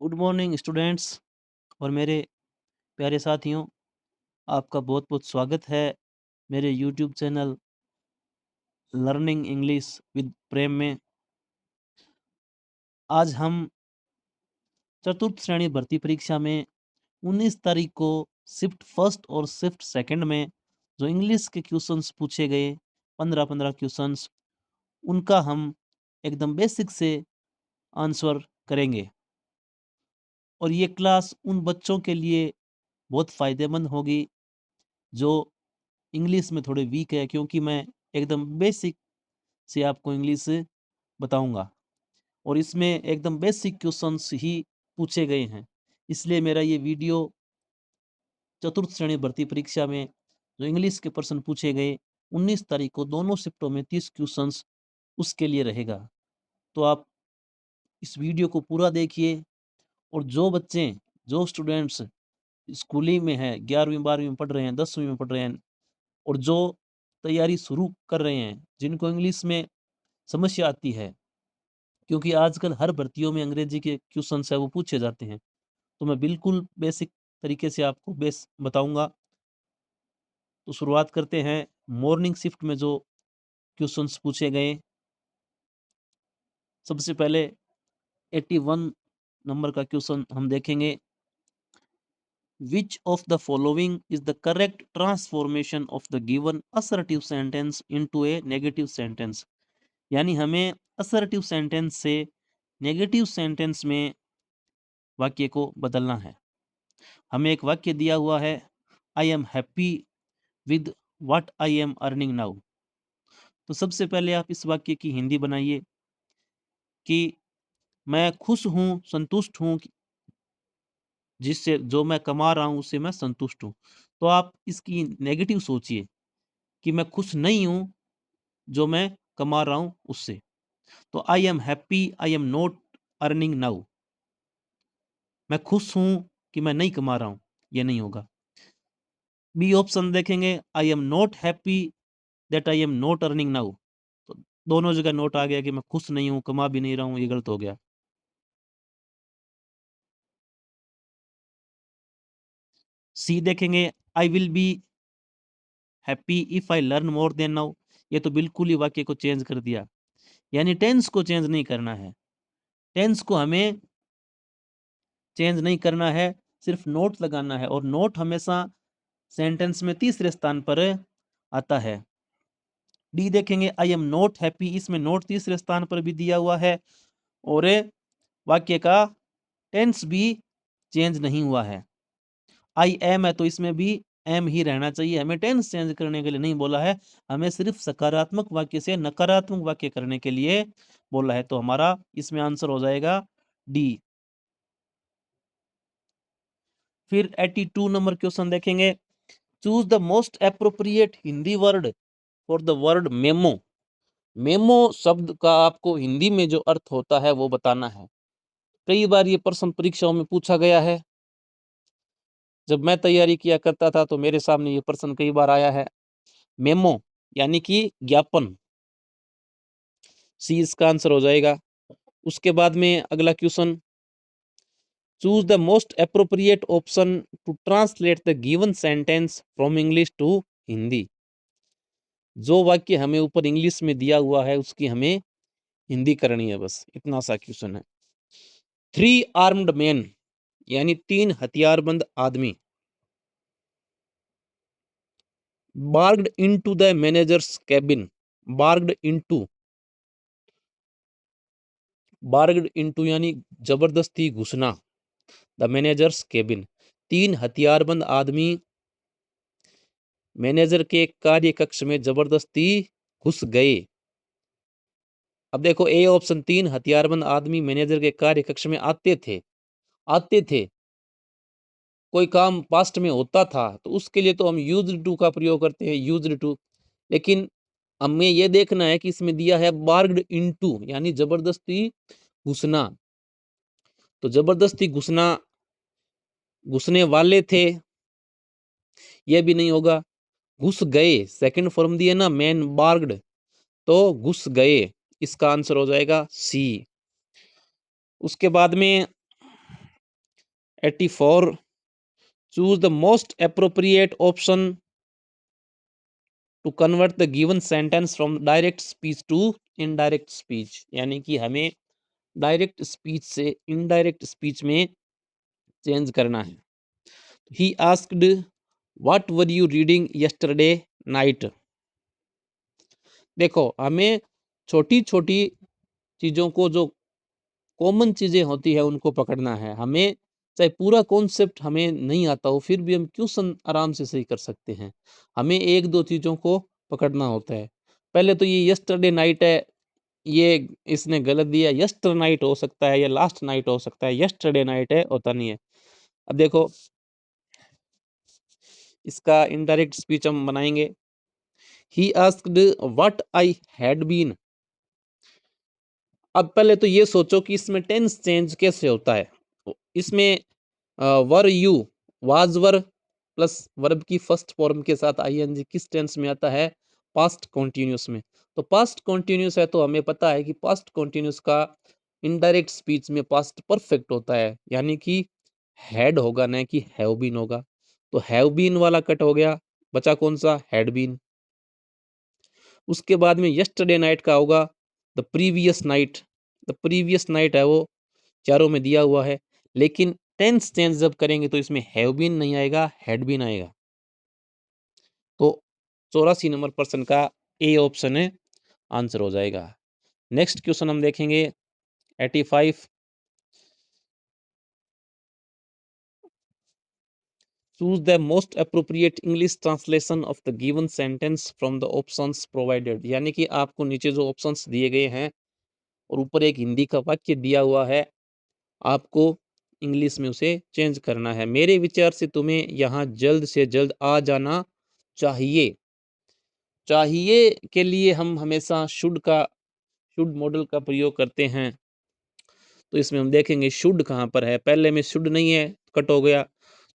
Good morning students और मेरे प्यारे साथियों, आपका बहुत बहुत स्वागत है मेरे YouTube channel learning English with Prem में। आज हम चतुर्थ श्रेणी भर्ती परीक्षा में 19 तारीख को शिफ्ट फर्स्ट और शिफ्ट सेकंड में जो इंग्लिश के क्वेश्चंस पूछे गए 15-15 क्वेश्चंस, उनका हम एकदम बेसिक से आंसर करेंगे। और ये क्लास उन बच्चों के लिए बहुत फ़ायदेमंद होगी जो इंग्लिश में थोड़े वीक है, क्योंकि मैं एकदम बेसिक से आपको इंग्लिश बताऊंगा और इसमें एकदम बेसिक क्वेश्चंस ही पूछे गए हैं। इसलिए मेरा ये वीडियो चतुर्थ श्रेणी भर्ती परीक्षा में जो इंग्लिश के प्रश्न पूछे गए 19 तारीख को दोनों शिफ्टों में 30 क्वेश्चंस उसके लिए रहेगा। तो आप इस वीडियो को पूरा देखिए और जो स्टूडेंट्स स्कूलिंग में है, 11वीं 12वीं में पढ़ रहे हैं, 10वीं में पढ़ रहे हैं और जो तैयारी शुरू कर रहे हैं, जिनको इंग्लिश में समस्या आती है, क्योंकि आजकल हर भर्तियों में अंग्रेजी के क्वेश्चंस है वो पूछे जाते हैं, तो मैं बिल्कुल बेसिक तरीके से आपको बेस बताऊंगा। तो शुरुआत करते हैं मॉर्निंग शिफ्ट में जो क्वेश्चंस पूछे गए। सबसे पहले 81 नंबर का क्वेश्चन हम देखेंगे। Which of the following is the correct transformation of the given assertive sentence into A negative sentence. यानी हमें असर्टिव सेंटेंस से नेगेटिव सेंटेंस में वाक्य को बदलना है। हमें एक वाक्य दिया हुआ है, I am happy with what I am earning now. तो सबसे पहले आप इस वाक्य की हिंदी बनाइए कि मैं खुश हूँ, संतुष्ट हूँ, जिससे जो मैं कमा रहा हूँ उससे मैं संतुष्ट हूँ। तो आप इसकी नेगेटिव सोचिए कि मैं खुश नहीं हूँ जो मैं कमा रहा हूँ उससे। तो I am happy, I am not earning now. मैं खुश हूँ कि मैं नहीं कमा रहा हूँ, ये नहीं होगा। बी ऑप्शन देखेंगे, I am not happy that I am not earning now. तो दोनों जगह नोट आ गया कि मैं खुश नहीं हूं, कमा भी नहीं रहा हूं, ये गलत हो गया। सी देखेंगे, I will be happy if I learn more than now. ये तो बिल्कुल ही वाक्य को चेंज कर दिया, यानी टेंस को चेंज नहीं करना है। टेंस को हमें चेंज नहीं करना है, सिर्फ नोट लगाना है, और नोट हमेशा सेंटेंस में तीसरे स्थान पर आता है। डी देखेंगे, आई एम नॉट हैप्पी, इसमें नोट तीसरे स्थान पर भी दिया हुआ है और वाक्य का टेंस भी चेंज नहीं हुआ है। आई एम है तो इसमें भी एम ही रहना चाहिए, हमें टेंस चेंज करने के लिए नहीं बोला है, हमें सिर्फ सकारात्मक वाक्य से नकारात्मक वाक्य करने के लिए बोला है। तो हमारा इसमें आंसर हो जाएगा डी। फिर 82 नंबर क्वेश्चन देखेंगे। Choose the most appropriate Hindi word for the word memo. Memo शब्द का आपको हिंदी में जो अर्थ होता है वो बताना है। कई बार ये प्रश्न परीक्षाओं में पूछा गया है। जब मैं तैयारी किया करता था तो मेरे सामने ये प्रश्न कई बार आया है। मेमो यानी कि ज्ञापन, सी इसका आंसर हो जाएगा। उसके बाद में अगला question, choose the most appropriate option to translate the given sentence from English to Hindi. जो वाक्य हमें ऊपर इंग्लिश में दिया हुआ है उसकी हमें हिंदी करनी है, बस इतना सा क्वेश्चन है। 3 आर्म्ड मैन यानी 3 हथियारबंद आदमी barged into the manager's cabin. Barged into यानी जबरदस्ती घुसना, द मैनेजर्स केबिन। 3 हथियारबंद आदमी मैनेजर के कार्य कक्ष में जबरदस्ती घुस गए। अब देखो ए ऑप्शन, 3 हथियारबंद आदमी मैनेजर के कार्य कक्ष में आते थे। कोई काम पास्ट में होता था तो उसके लिए तो हम यूज्ड टू का प्रयोग करते हैं, यूज्ड टू। लेकिन हमें यह देखना है कि इसमें दिया है बार्ग्ड इनटू यानी जबरदस्ती घुसना। तो जबरदस्ती घुसने वाले थे, यह भी नहीं होगा। घुस गए, सेकंड फॉर्म दिए ना मैन बार्ग्ड, तो घुस गए, इसका आंसर हो जाएगा सी। उसके बाद में 84, choose the most appropriate option to convert the given sentence from direct speech to indirect speech, यानी कि हमें डायरेक्ट स्पीच से इनडायरेक्ट स्पीच में चेंज करना है। ही asked what were you reading yesterday night. देखो, हमें छोटी छोटी चीजों को, जो कॉमन चीजें होती है उनको पकड़ना है। हमें चाहे पूरा कॉन्सेप्ट हमें नहीं आता हो, फिर भी हम क्वेश्चन आराम से सही कर सकते हैं। हमें एक दो चीजों को पकड़ना होता है। पहले तो ये यस्टरडे नाइट है, ये इसने गलत दिया। यस्टर नाइट हो सकता है या लास्ट नाइट हो सकता है, यस्टरडे नाइट है होता नहीं है। अब देखो, इसका इनडायरेक्ट स्पीच हम बनाएंगे। He asked what I had been. अब पहले तो ये सोचो कि इसमें टेंस चेंज कैसे होता है। इसमें were you, was were plus verb की फर्स्ट फॉर्म के साथ आईएनजी किस टेंस में आता है? पास्ट कॉन्टिन्यूस में। तो पास्ट कॉन्टिन्यूस है तो हमें पता है कि पास्ट कॉन्टिन्यूस का इनडायरेक्ट स्पीच में पास्ट परफेक्ट होता है, यानी कि हैड होगा, ना कि हैव बीन होगा। तो हैव बीन वाला कट हो गया, बचा कौन सा? Had been. उसके बाद में यस्टरडे नाइट का होगा the previous night. The previous night है वो चारों में दिया हुआ है, लेकिन टेंस चेंज जब करेंगे तो इसमें हैव बीन नहीं आएगा, हैड बीन आएगा। तो 84 नंबर प्रश्न का ए ऑप्शन है आंसर हो जाएगा। नेक्स्ट क्वेश्चन हम देखेंगे 85। Choose the most appropriate English translation of the given sentence from the options provided. यानी कि आपको नीचे जो ऑप्शंस दिए गए हैं और ऊपर एक हिंदी का वाक्य दिया हुआ है, आपको इंग्लिश में उसे चेंज करना है। मेरे विचार से तुम्हें यहाँ जल्द से जल्द आ जाना चाहिए। चाहिए के लिए हम हमेशा शुड मॉडल का प्रयोग करते हैं। तो इसमें हम देखेंगे शुड कहाँ पर है। पहले में शुड नहीं है, कट हो गया।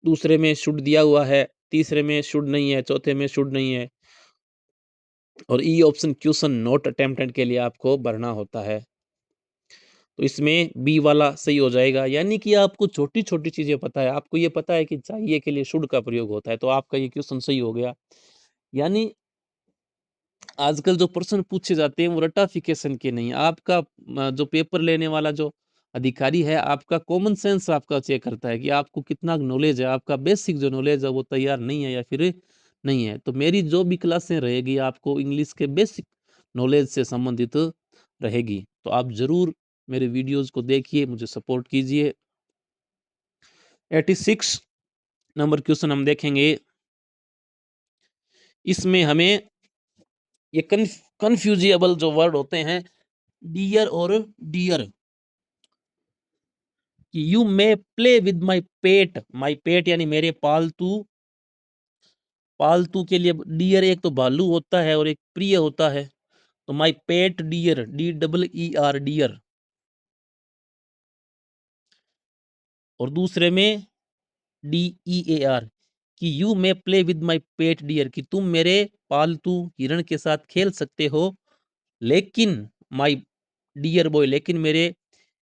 दूसरे में शुड दिया हुआ है, तीसरे में शुड नहीं है, चौथे में शुड नहीं है। और E option question not attempted के लिए आपको भरना होता है। तो इसमें बी वाला सही हो जाएगा। यानी कि आपको छोटी छोटी चीजें पता है, आपको ये पता है कि चाहिए के लिए शुड का प्रयोग होता है, तो आपका ये क्वेश्चन सही हो गया। यानी आजकल जो प्रश्न पूछे जाते हैं वो रटाफिकेशन के नहीं। आपका जो पेपर लेने वाला जो अधिकारी है, आपका कॉमन सेंस आपका चेक करता है कि आपको कितना नॉलेज है, आपका बेसिक जो नॉलेज है वो तैयार नहीं है या फिर नहीं है। तो मेरी जो भी क्लासें रहेगी आपको इंग्लिश के बेसिक नॉलेज से संबंधित रहेगी। तो आप जरूर मेरे वीडियोस को देखिए, मुझे सपोर्ट कीजिए। 86 नंबर क्वेश्चन हम देखेंगे। इसमें हमें ये कन्फ्यूजिएबल जो वर्ड होते हैं, डियर और डियर, कि you may play with my pet यानी मेरे पालतू। पालतू के लिए डियर एक तो भालू होता है और एक प्रिय होता है। तो my pet dear, DEER dear. और दूसरे में DEAR, कि you may play with my pet dear, कि तुम मेरे पालतू हिरण के साथ खेल सकते हो। लेकिन माई डियर बॉय, लेकिन मेरे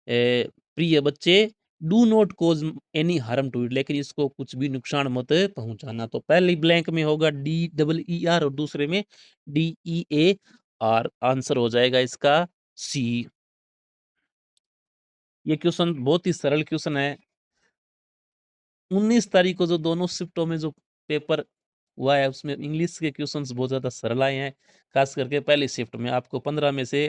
प्रिय बच्चे, do not cause any harm to it, लेकिन इसको कुछ भी नुकसान मत पहुंचाना। तो पहले ब्लैंक में होगा DEER और दूसरे में DEAR। आंसर हो जाएगा इसका सी। ये क्वेश्चन बहुत ही सरल क्वेश्चन है। 19 तारीख को जो दोनों शिफ्टों में जो पेपर हुआ है उसमें इंग्लिश के क्वेश्चंस बहुत ज्यादा सरल आए हैं। खास करके पहली शिफ्ट में आपको 15 में से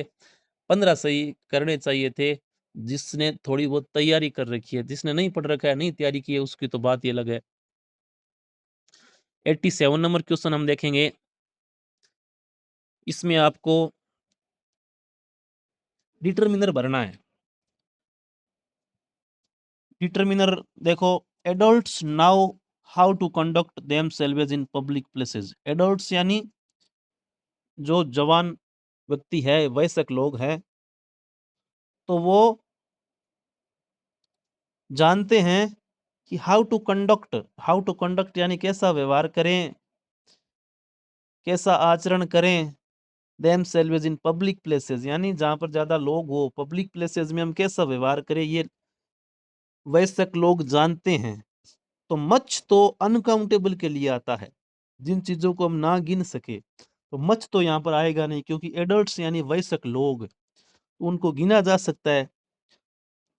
15 सही करने चाहिए थे। जिसने थोड़ी बहुत तैयारी कर रखी है, जिसने नहीं पढ़ रखा है, नहीं तैयारी की है, उसकी तो बात ही अलग है। 87 नंबर क्वेश्चन हम देखेंगे। इसमें आपको डिटरमिनर भरना है। डिटरमिनर देखो, adults now how to conduct themselves in public places. Adults यानी जो जवान व्यक्ति है, वयस्क लोग हैं, तो वो जानते हैं कि हाउ टू कंडक्ट यानी कैसा व्यवहार करें, कैसा आचरण करें। देम सेल्वेज इन पब्लिक प्लेसेस यानी जहां पर ज्यादा लोग हो, पब्लिक प्लेसेस में हम कैसा व्यवहार करें, ये वयस्क लोग जानते हैं। तो मच तो अनकाउंटेबल के लिए आता है, जिन चीजों को हम ना गिन सके। तो मच तो यहाँ पर आएगा नहीं, क्योंकि एडल्ट्स यानी वयस्क लोग, उनको गिना जा सकता है।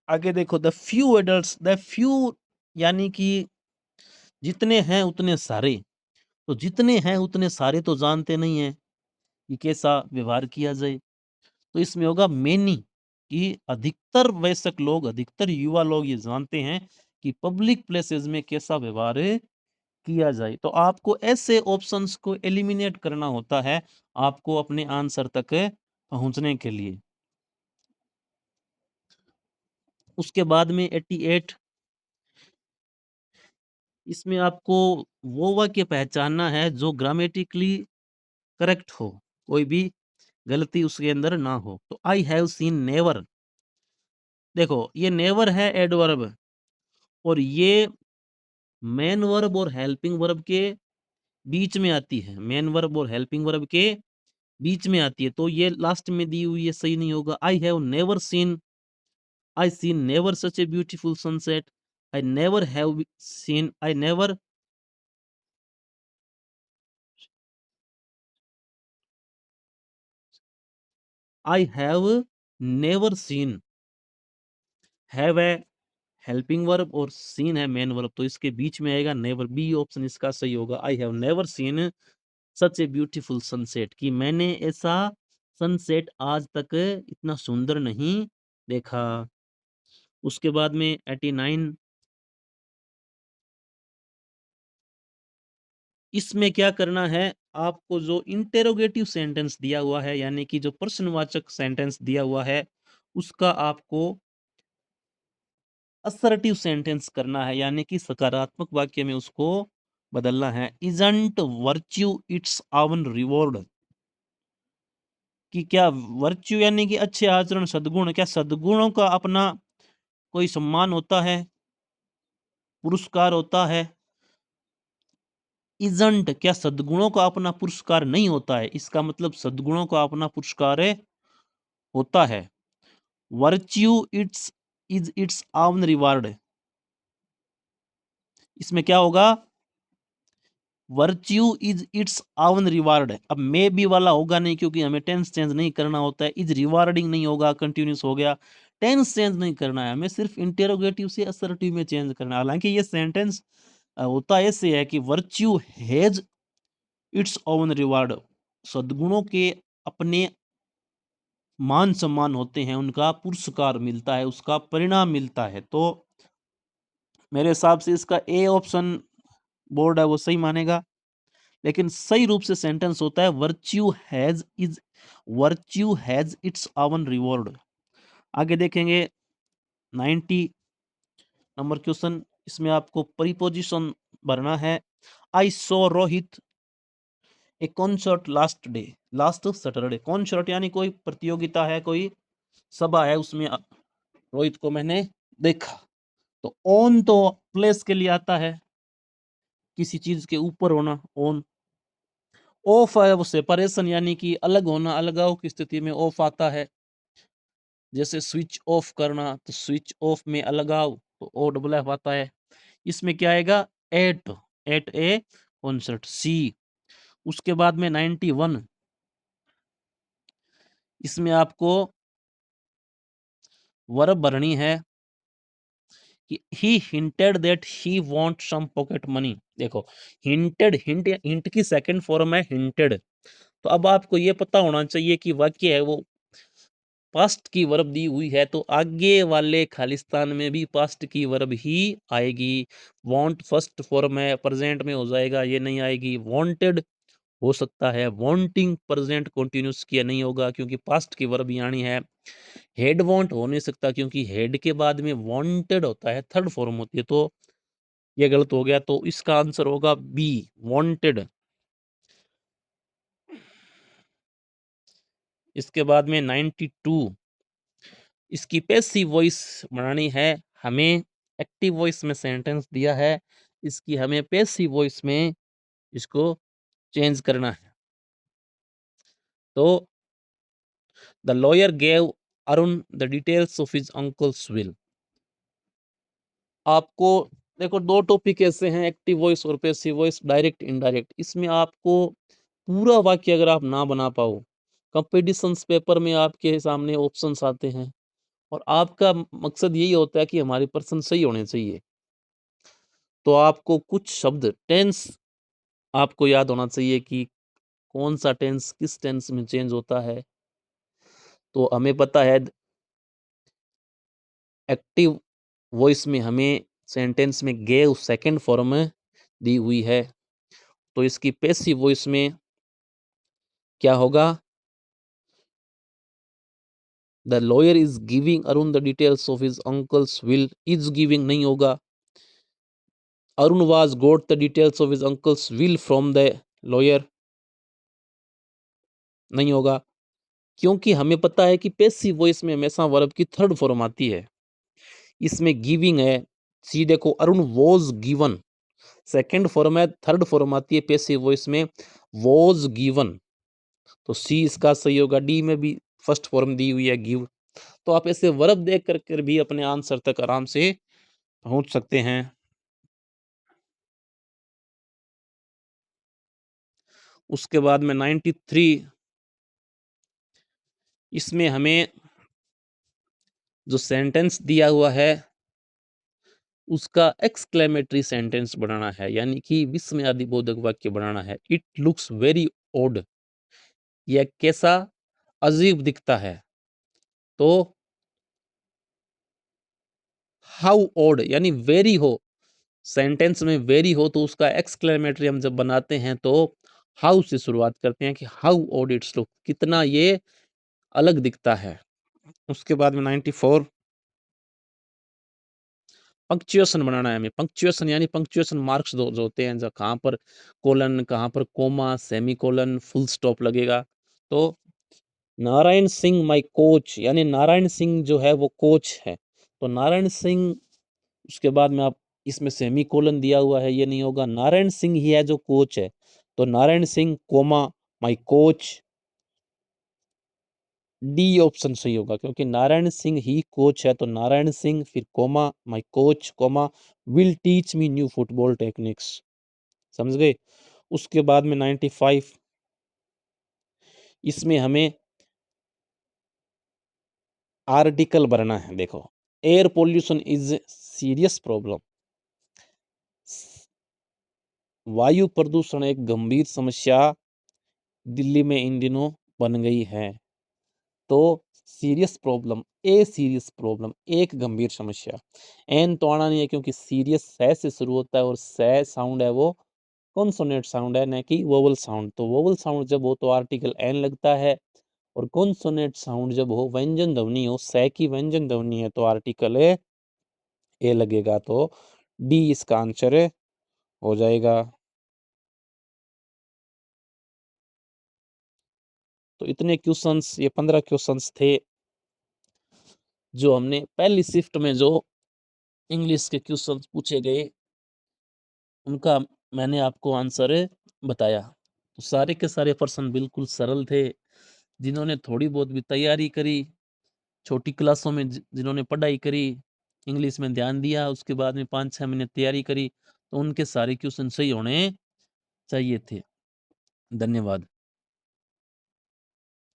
आगे देखो, the few adults, the few यानी कि जितने हैं उतने सारे। तो जितने हैं उतने सारे तो जानते नहीं है कि कैसा व्यवहार किया जाए। तो इसमें होगा मेनी, कि अधिकतर वयस्क लोग, अधिकतर युवा लोग ये जानते हैं कि पब्लिक प्लेसेस में कैसा व्यवहार किया जाए। तो आपको ऐसे ऑप्शंस को एलिमिनेट करना होता है आपको अपने आंसर तक पहुंचने के लिए। उसके बाद में 88, इसमें आपको वो वाक्य पहचानना है जो ग्रामेटिकली करेक्ट हो, कोई भी गलती उसके अंदर ना हो। तो आई हैव सीन नेवर, देखो ये नेवर है एडवर्ब, और ये मेन वर्ब और हेल्पिंग वर्ब के बीच में आती है, मेन वर्ब और हेल्पिंग वर्ब के बीच में आती है। तो ये लास्ट में दी हुई है, सही नहीं होगा। I have never seen, I seen never such a beautiful sunset, I never have seen, I never, I have never seen, have है हेल्पिंग वर्ब और सीन है मेन वर्ब, तो इसके बीच में आएगा नेवर, बी ऑप्शन इसका सही होगा। I have never seen such a beautiful sunset, कि मैंने ऐसा सनसेट आज तक इतना सुंदर नहीं देखा। उसके बाद में 89, इसमें क्या करना है, आपको जो इंटेरोगेटिव सेंटेंस दिया हुआ है, यानी कि जो प्रश्नवाचक सेंटेंस दिया हुआ है, उसका आपको असर्टिव सेंटेंस करना है, यानी कि सकारात्मक वाक्य में उसको बदलना है। इजंट वर्च्यू इट्स आवन रिवॉर्ड, कि क्या वर्च्यू यानी कि अच्छे आचरण, सद्गुण, क्या सद्गुणों का अपना कोई सम्मान होता है, पुरस्कार होता है? इजंट, क्या सद्गुणों का अपना पुरस्कार नहीं होता है? इसका मतलब सद्गुणों का अपना पुरस्कार होता है। वर्च्यू इट्स इज इट्स आवन रिवार्ड, इसमें क्या होगा, वर्च्यू इज इट्स आवन रिवार्ड। अब मे बी वाला होगा नहीं, क्योंकि हमें टेंस चेंज नहीं करना होता है। इज रिवार्डिंग नहीं होगा, कंटिन्यूस हो गया। टेंस चेंज नहीं करना है हमें, सिर्फ इंटेरोगेटिव से असर्टिव में चेंज करना है। हालांकि ये सेंटेंस होता ऐसे है कि virtue has its own reward, सद्गुणों के अपने मान सम्मान होते हैं, उनका पुरस्कार मिलता है, उसका परिणाम मिलता है। तो मेरे हिसाब से इसका ए ऑप्शन बोर्ड है वो सही मानेगा। लेकिन सही रूप से सेंटेंस होता है virtue has its own reward. आगे देखेंगे 90 नंबर क्वेश्चन, इसमें आपको प्रीपोजिशन भरना है। I saw Rohit a concert last day, last Saturday. Concert यानी कोई प्रतियोगिता है, कोई सभा है, उसमें रोहित को मैंने देखा। तो ऑन तो प्लेस के लिए आता है, किसी चीज के ऊपर होना, ऑन। ऑफ है वो सेपरेशन, यानी कि अलग होना, अलगाव की स्थिति में ऑफ आता है। जैसे स्विच ऑफ करना, तो स्विच ऑफ में अलगाव, तो ओ डबल एफ आता है। इसमें क्या आएगा, एट, एट ए कॉन्सर्ट, सी। उसके बाद में 91, इसमें आपको वर्ब भरनी है कि he hinted that he want some pocket money. देखो हिंटेड, हिंट की सेकंड फॉर्म है हिंटेड। तो अब आपको ये पता होना चाहिए कि वाक्य है वो पास्ट की वर्ब दी हुई है, तो आगे वाले खालिस्तान में भी पास्ट की वर्ब ही आएगी। वांट फर्स्ट फॉर्म है, प्रेजेंट में हो जाएगा, ये नहीं आएगी। वांटेड हो सकता है, वांटिंग प्रेजेंट कंटिन्यूस किया नहीं होगा, क्योंकि पास्ट की वर्ब यानी है। हेड वांट हो नहीं सकता, क्योंकि हेड के बाद में वांटेड होता है, थर्ड फॉर्म होती है। तो ये गलत हो गया, तो इसका आंसर होगा बी, वांटेड। इसके बाद में 92, इसकी पैसिव वॉइस बनानी है हमें। एक्टिव वॉइस में सेंटेंस दिया है, इसकी हमें पैसिव वॉइस में इसको चेंज करना है। तो the lawyer gave Arun the details of his uncle's will. आपको देखो 2 टॉपिक ऐसे हैं, एक्टिव वॉइस और पैसिव वॉइस, डायरेक्ट इनडायरेक्ट। इसमें आपको पूरा वाक्य अगर आप ना बना पाओ, कॉम्पिटिशन्स पेपर में आपके सामने ऑप्शंस आते हैं और आपका मकसद यही होता है कि हमारे प्रश्न सही होने चाहिए। तो आपको कुछ शब्द टेंस आपको याद होना चाहिए कि कौन-सा टेंस किस टेंस में चेंज होता है। तो हमें पता है एक्टिव वॉइस में हमें सेंटेंस में गेव सेकंड फॉर्म दी हुई है। तो इसकी पैसिव वॉइस में क्या होगा? The lawyer is giving Arun the details of his uncle's will, is giving नहीं होगा। Arun was got the details of his uncle's will from the lawyer नहीं होगा, क्योंकि हमें पता है कि पैसिव वॉइस में हमेशा वर्ब की थर्ड फॉर्म आती है। इसमें गिविंग है, सी देखो Arun was given second form है, थर्ड फॉर्म आती है पैसिव वॉइस में वॉज गिवन। तो सी इसका सही होगा। डी में भी फर्स्ट फॉर्म दी हुई है गिव। तो आप ऐसे वर्ब देख कर भी अपने आंसर तक आराम से पहुंच सकते हैं। उसके बाद में 93, इसमें हमें जो सेंटेंस दिया हुआ है उसका एक्सक्लेमेटरी सेंटेंस बनाना है, यानी कि विस्मयादिबोधक वाक्य बनाना है। इट लुक्स वेरी ओड, यह कैसा अजीब दिखता है। तो हाउ ओड यानी वेरी हो, सेंटेंस में वेरी हो तो उसका एक्सक्लेमेटरी हम जब बनाते हैं तो हाउ से शुरुआत करते हैं कि हाउ ओड इट्स लुक, कितना ये अलग दिखता है। उसके बाद में 94, पंक्चुएशन बनाना है हमें। पंक्चुएशन यानी पंक्चुएशन मार्क्स जो होते हैं, जब कहाँ पर कोलन, कहाँ पर comma, semi colon, full stop लगेगा। तो नारायण सिंह माय कोच, यानी नारायण सिंह जो है वो कोच है। तो नारायण सिंह, उसके बाद में आप इसमें सेमी कोलन दिया हुआ है, ये नहीं होगा। नारायण सिंह ही है जो कोच है, तो Narayan Singh comma my coach, D option सही होगा, क्योंकि नारायण सिंह ही कोच है। तो नारायण सिंह फिर comma my coach comma will teach me new football techniques. समझ गए? उसके बाद में 95, इसमें हमें आर्टिकल भरना है। देखो, air pollution is serious problem, वायु प्रदूषण एक गंभीर समस्या दिल्ली में इन दिनों बन गई है। तो serious problem, a serious problem, एक गंभीर समस्या। एन तो आना नहीं है, क्योंकि सीरियस सै से शुरू होता है और सै साउंड है वो कॉन्सोनेंट साउंड है, न कि वोवल साउंड। तो वोवल साउंड जब हो तो आर्टिकल एन लगता है, और कॉन्सोनेंट साउंड जब हो, व्यंजन ध्वनि हो, सै की व्यंजन ध्वनि है, तो आर्टिकल ए लगेगा। तो डी इसका आंसर हो जाएगा। तो इतने क्वेश्चंस, ये 15 क्वेश्चंस थे जो हमने पहली शिफ्ट में जो इंग्लिश के क्वेश्चंस पूछे गए उनका मैंने आपको आंसर बताया। तो सारे के सारे प्रश्न बिल्कुल सरल थे। जिन्होंने थोड़ी बहुत भी तैयारी करी, छोटी क्लासों में जिन्होंने पढ़ाई करी, इंग्लिश में ध्यान दिया, उसके बाद में 5-6 महीने तैयारी करी, तो उनके सारे क्वेश्चन सही होने चाहिए थे। धन्यवाद।